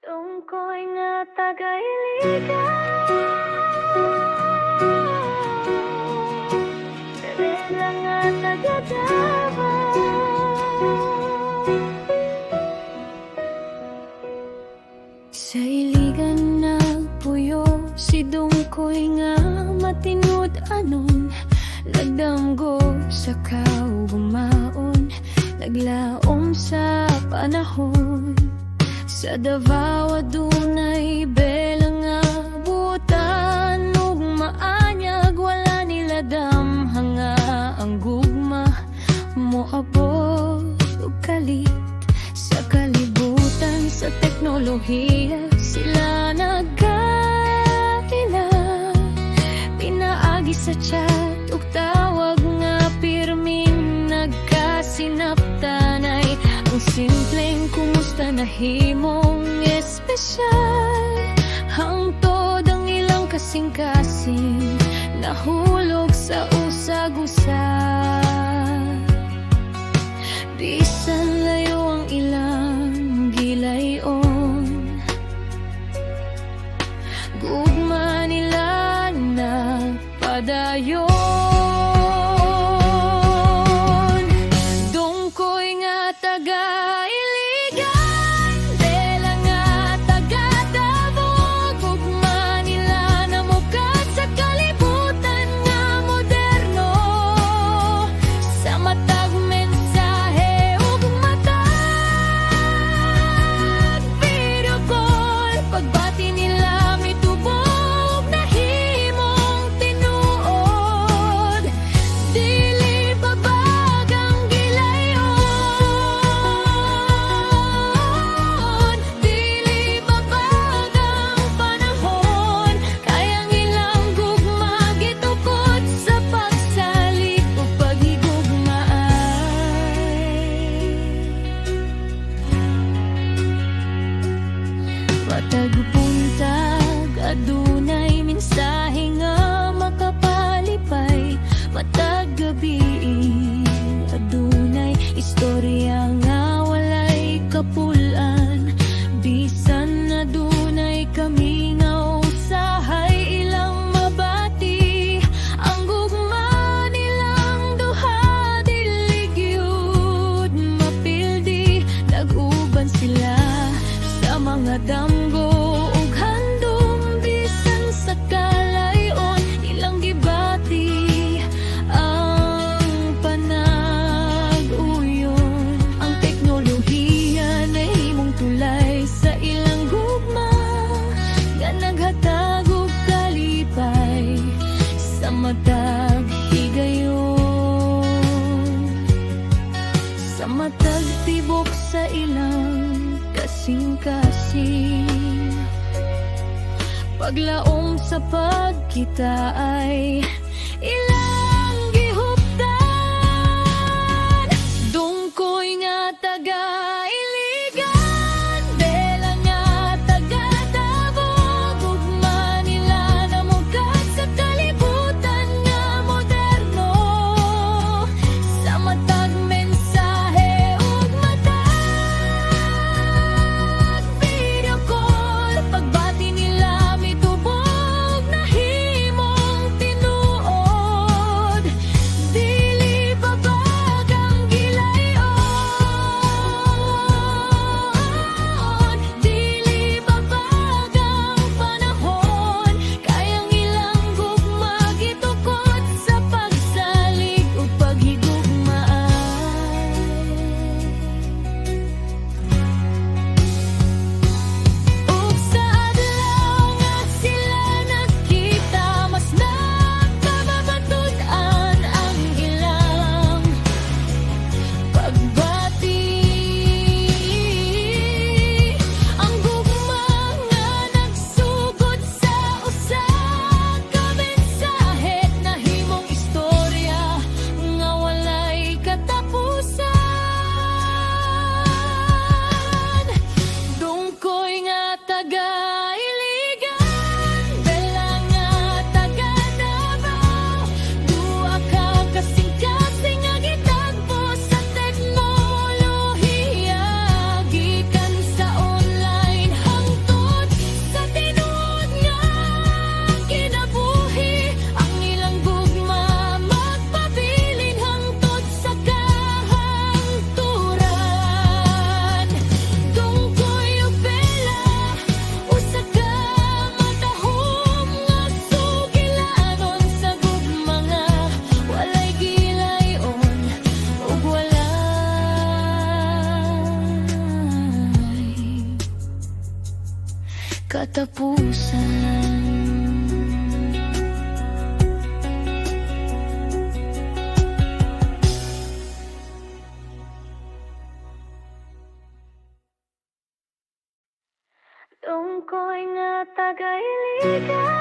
Tungkoy nga tagailigan, kadena nga taga-Davao. Sa iligan nagpuyo si Dungkoy nga matinud anon, nagdamgo sa kaugumaon, naglaom sa panahon. Sa Davao adunay bela nga butan, ug maanyag wala nila damhang nga ang gugma moabot ug kalit sa kalibutan. Sa teknolohiya sila nagkaila, pinaagi sa chat ug tawag nga pirming nagkasinaptanay. Ang simpleng kumusta nahimong espesyal, hangtod ang ilang kasing-kasing nahulog sa usag-usag. Bisan layo ang ilang gilayon, gugma nila nagpadayon. Matagpuntag adunay mensahe nga makapalipay, matag gabi adunay istorya nga walay kapulan. Bisan adunay kami nga usahay ilang mabati, ang gugma nilang duha dili gyud mapildi. Nag-uban sila sa mga damgo ug handom, bisan sa kalayon ilang gibati ang panag-uyon. Ang teknolohiya nahimong tulay sa ilang gugma, nga naghatag og kalipay sa matag higayon, sa matag tibok sa ilang kasing-kasing. Paglaom sa pagkita ay ilang gihuptan. Dungkoy nga taga-iligan, bela nga taga-Davao, gugma nila namugat sa kalibutan nga moderno. Sa matag mensahe ug matag video call, pagbati nila mitubog nahimong tinuod. katapusan. Tungkoy nga tagailigan